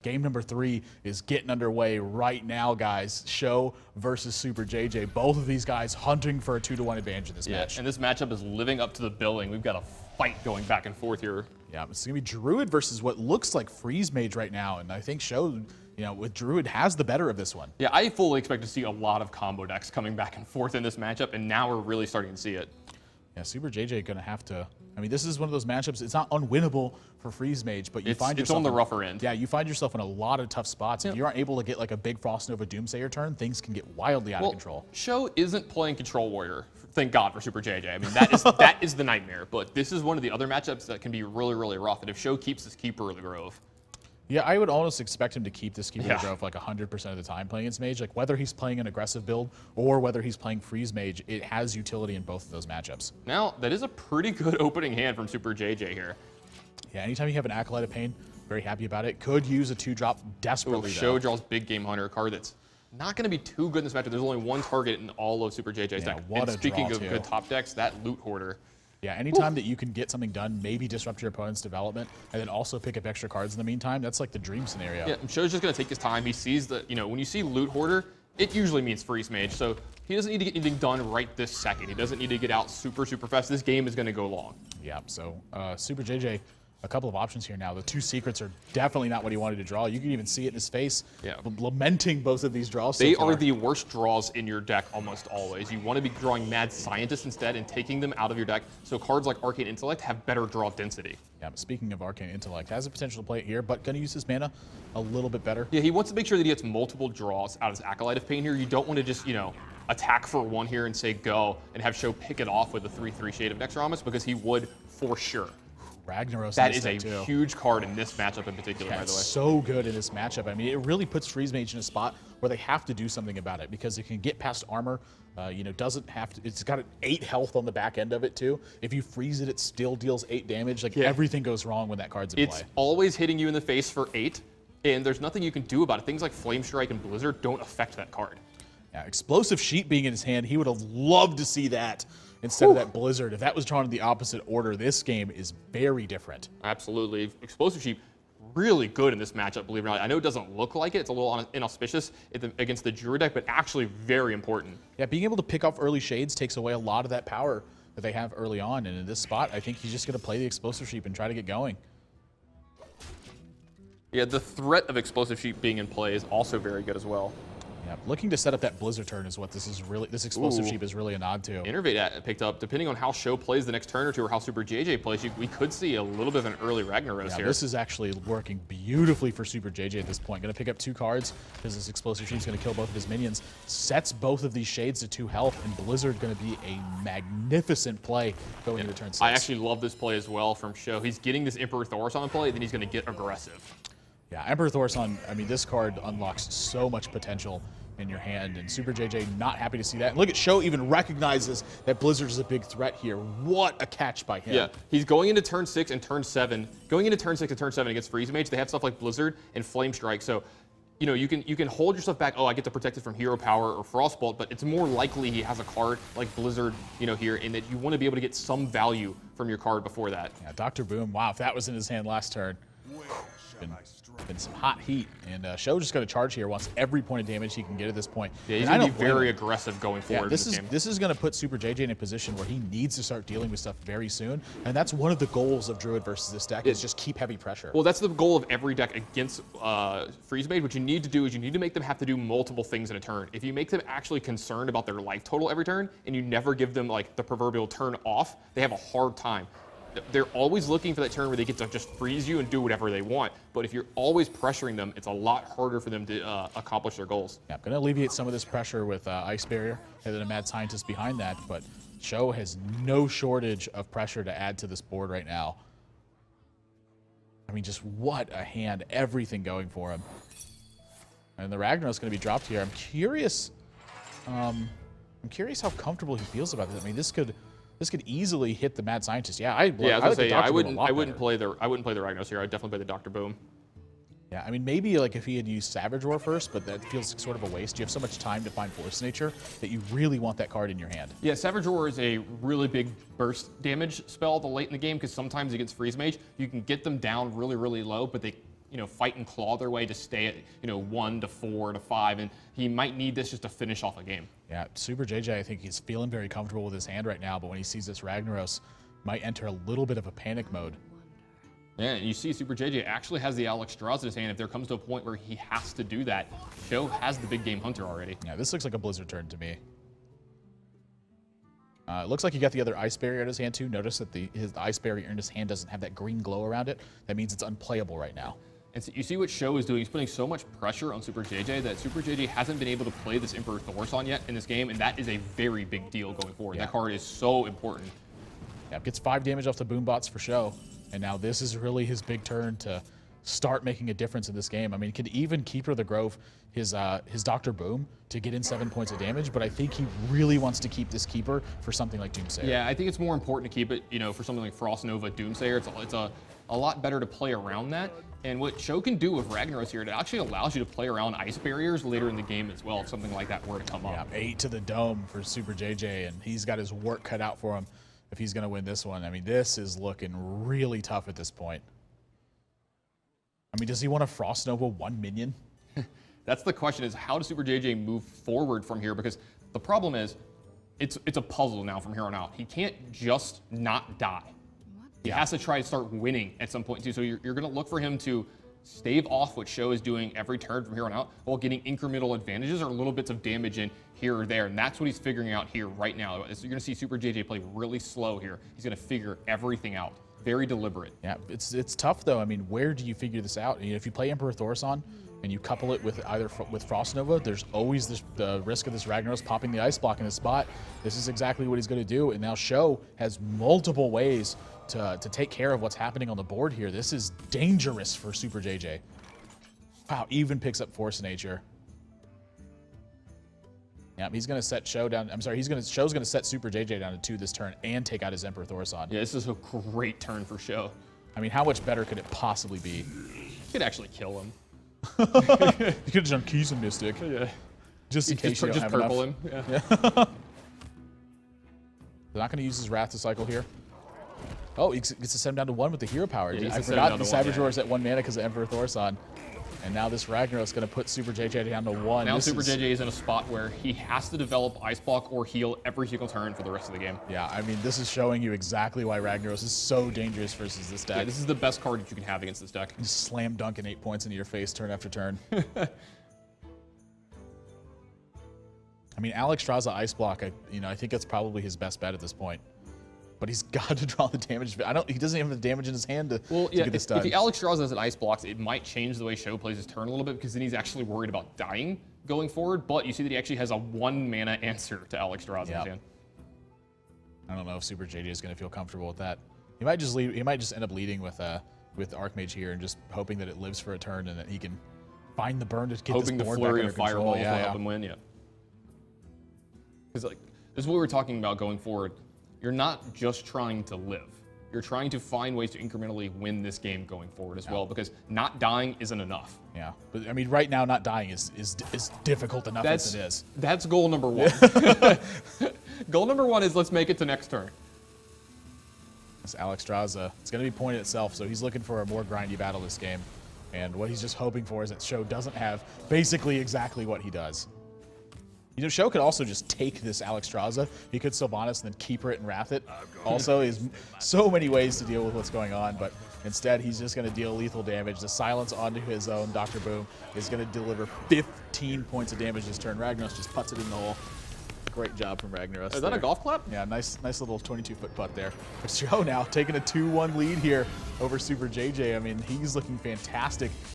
Game number 3 is getting underway right now, guys. SjoW versus Superjj. Both of these guys hunting for a 2-to-1 advantage in this match. And this matchup is living up to the billing. We've got a fight going back and forth here. Yeah, it's going to be Druid versus what looks like Freeze Mage right now. And I think SjoW, with Druid, has the better of this one. Yeah, I fully expect to see a lot of combo decks coming back and forth in this matchup, and now we're really starting to see it. Yeah, Superjj going to have to... I mean, this is one of those matchups, it's not unwinnable for Freeze Mage, but you find yourself... It's on the rougher end. Yeah, you find yourself in a lot of tough spots. If you aren't able to get like a big Frost Nova Doomsayer turn, things can get wildly out of control. SjoW isn't playing Control Warrior. Thank God for Superjj. I mean, that is the nightmare. But this is one of the other matchups that can be really, really rough. And if SjoW keeps this Keeper of the Grove... Yeah, I would almost expect him to keep this Keeper of the Grove like 100% of the time playing against Mage. Like, whether he's playing an aggressive build or whether he's playing Freeze Mage, it has utility in both of those matchups. Now, that is a pretty good opening hand from Superjj here. Yeah, anytime you have an Acolyte of Pain, very happy about it. Could use a 2-drop desperately, SjoW draws Big Game Hunter, a card that's not going to be too good in this matchup. There's only one target in all of Superjj's deck. And speaking of good top decks, that Loot Hoarder. Yeah, anytime that you can get something done, maybe disrupt your opponent's development, and then also pick up extra cards in the meantime, that's like the dream scenario. Yeah, SjoW's just going to take his time. He sees that, when you see Loot Hoarder, it usually means Freeze Mage. So he doesn't need to get anything done right this second. He doesn't need to get out super, super fast. This game is going to go long. Yeah, so Superjj, a couple of options here now. The 2 secrets are definitely not what he wanted to draw. You can even see it in his face, lamenting both of these draws. They are the worst draws in your deck almost always. You want to be drawing Mad Scientist instead and taking them out of your deck, so cards like Arcane Intellect have better draw density. Yeah, but speaking of Arcane Intellect, has the potential to play it here, but going to use his mana a little bit better. Yeah, he wants to make sure that he gets multiple draws out of his Acolyte of Pain here. You don't want to just, attack for 1 here and say go, and have SjoW pick it off with a 3/3 Shade of Nexaromus, because he would for sure. Ragnaros. That is a huge card in this matchup in particular, by the way. So good in this matchup. I mean, it really puts Freeze Mage in a spot where they have to do something about it, because it can get past armor. Doesn't have to. It's got an 8 health on the back end of it too. If you freeze it, it still deals 8 damage. Like everything goes wrong when that card's in play. It's always hitting you in the face for 8, and there's nothing you can do about it. Things like Flame Strike and Blizzard don't affect that card. Yeah, Explosive Sheet being in his hand, he would have loved to see that instead of that Blizzard. If that was drawn in the opposite order, this game is very different. Absolutely. Explosive Sheep, really good in this matchup, believe it or not. I know it doesn't look like it. It's a little inauspicious against the Druid deck, but actually very important. Yeah, being able to pick off early Shades takes away a lot of that power that they have early on. And in this spot, I think he's just going to play the Explosive Sheep and try to get going. Yeah, the threat of Explosive Sheep being in play is also very good as well. Yeah, looking to set up that Blizzard turn is what this Explosive Sheep is really a nod to. Innervate picked up. Depending on how SjoW plays the next turn or two, or how Superjj plays, we could see a little bit of an early Ragnaros here. This is actually working beautifully for Superjj at this point. Going to pick up 2 cards because this Explosive Sheep is going to kill both of his minions. Sets both of these Shades to 2 health, and Blizzard going to be a magnificent play going into turn 6. I actually love this play as well from SjoW. He's getting this Emperor Thaurissan in play, then he's going to get aggressive. Yeah, Emperor Thaurissan, I mean, this card unlocks so much potential in your hand, and Superjj not happy to see that. And look at SjoW even recognizes that Blizzard is a big threat here. What a catch by him. Yeah, he's going into turn 6 and turn 7. Going into turn 6 and turn 7 against Freeze Mage, they have stuff like Blizzard and Flame Strike, so you can hold yourself back. Oh, I get to protect it from Hero Power or Frostbolt, but it's more likely he has a card like Blizzard, here, and that you want to be able to get some value from your card before that. Yeah, Dr. Boom, wow, if that was in his hand last turn. Been some hot heat, and SjoW just going to charge here, wants every point of damage he can get at this point. Yeah, he's going to be very aggressive going forward. Yeah, this is going to put Superjj in a position where he needs to start dealing with stuff very soon, and that's one of the goals of Druid versus this deck, is just keep heavy pressure. Well, that's the goal of every deck against Freeze Mage. What you need to do is you need to make them have to do multiple things in a turn. If you make them actually concerned about their life total every turn, and you never give them like the proverbial turn off, they have a hard time. They're always looking for that turn where they get to just freeze you and do whatever they want. But if you're always pressuring them, it's a lot harder for them to accomplish their goals. Yeah, I'm going to alleviate some of this pressure with Ice Barrier and then a Mad Scientist behind that. But SjoW has no shortage of pressure to add to this board right now. I mean, just what a hand. Everything going for him. And the Ragnaros is going to be dropped here. I'm curious how comfortable he feels about this. I mean, this could easily hit the Mad Scientist. Yeah, I wouldn't play the Ragnaros here. I'd definitely play the Dr. Boom. Yeah, I mean, maybe like if he had used Savage Roar first, but that feels like sort of a waste. You have so much time to find Force Nature that you really want that card in your hand. Yeah, Savage Roar is a really big burst damage spell late in the game, because sometimes against Freeze Mage, you can get them down really, really low, but they fight and claw their way to stay at 1 to 4 to 5, and he might need this just to finish off a game. Yeah, Superjj, I think he's feeling very comfortable with his hand right now, but when he sees this Ragnaros, might enter a little bit of a panic mode. Yeah, and you see Superjj actually has the Alexstrasza in his hand. If there comes to a point where he has to do that, SjoW has the big game Hunter already. Yeah, this looks like a Blizzard turn to me. It looks like he got the other Ice Barrier in his hand too. Notice that his Ice Barrier in his hand doesn't have that green glow around it. That means it's unplayable right now. And so you see what SjoW is doing. He's putting so much pressure on Superjj that Superjj hasn't been able to play this Emperor Thaurissan yet in this game, and that is a very big deal going forward. Yeah. That card is so important. Yeah, gets 5 damage off the Boombots for SjoW, and now this is really his big turn to start making a difference in this game. I mean, he could even Keeper the Grove his Dr. Boom to get in 7 points of damage, but I think he really wants to keep this Keeper for something like Doomsayer. Yeah, I think it's more important to keep it, for something like Frost Nova Doomsayer. It's a lot better to play around that. And what SjoW can do with Ragnaros here, it actually allows you to play around Ice Barriers later in the game as well, if something like that were to come up. Yeah, 8 to the dome for Superjj, and he's got his work cut out for him if he's going to win this one. I mean, this is looking really tough at this point. I mean, does he want to Frost Nova 1 minion? That's the question, is how does Superjj move forward from here? Because the problem is, it's a puzzle now from here on out. He can't just not die. He has to try to start winning at some point too. So you're going to look for him to stave off what SjoW is doing every turn from here on out while getting incremental advantages or little bits of damage in here or there. And that's what he's figuring out here right now. So you're going to see Superjj play really slow here. He's going to figure everything out. Very deliberate. Yeah, it's tough though. I mean, where do you figure this out? If you play Emperor Thaurissan and you couple it with with Frost Nova, there's always the risk of this Ragnaros popping the ice block in the spot. This is exactly what he's going to do. And now SjoW has multiple ways to take care of what's happening on the board here. This is dangerous for Superjj. Wow, even picks up Force Nature. Yeah, he's going to set SjoW down. I'm sorry, SjoW's going to set Superjj down to 2 this turn and take out his Emperor Thaurissan. Yeah, this is a great turn for SjoW. I mean, how much better could it possibly be? You could actually kill him. You could have done Keys and Mystic. Yeah. Just in case you don't have purple enough. him. Yeah. They're not going to use his Wrath to cycle here. Oh, he gets to set him down to 1 with the hero power. Yeah, I forgot the Savage Roar is at 1 mana because of Emperor Thaurissan. And now this Ragnaros is going to put Superjj down to 1. Now Superjj is in a spot where he has to develop Ice Block or heal every single turn for the rest of the game. Yeah, I mean, this is showing you exactly why Ragnaros is so dangerous versus this deck. Yeah, this is the best card that you can have against this deck. Just slam dunking 8 points into your face turn after turn. I mean, Alexstrasza Ice Block, I think that's probably his best bet at this point. But he's got to draw the damage. He doesn't even have the damage in his hand to get this done. If the Alexstrasza has an Ice Blocks, it might change the way SjoW plays his turn a little bit because then he's actually worried about dying going forward. But you see that he actually has a 1 mana answer to Alexstrasza in his hand. I don't know if Superjj is going to feel comfortable with that. He might just end up leading with Archmage here and just hoping that it lives for a turn and that he can find the burn to get hoping this board the flurry back of under control. fireballs will help him win. Yeah. Because this is what we were talking about going forward. You're not just trying to live. You're trying to find ways to incrementally win this game going forward as well, because not dying isn't enough. Yeah, but I mean, right now, not dying is difficult enough as it is. That's goal number 1. Goal number 1 is let's make it to next turn. This Alexstrasza, it's going to be pointed itself, so he's looking for a more grindy battle this game. And what he's just hoping for is that SjoW doesn't have basically exactly what he does. SjoW could also just take this Alexstrasza. He could Sylvanas and then Keeper it and Wrath it. Also, is so many ways to deal with what's going on, but instead he's just going to deal lethal damage. The silence onto his own Dr. Boom is going to deliver 15 points of damage this turn. Ragnaros just puts it in the hole. Great job from Ragnaros. Is that a golf clap? Yeah, nice little 22-foot putt there. But SjoW now taking a 2-1 lead here over Superjj. I mean, he's looking fantastic.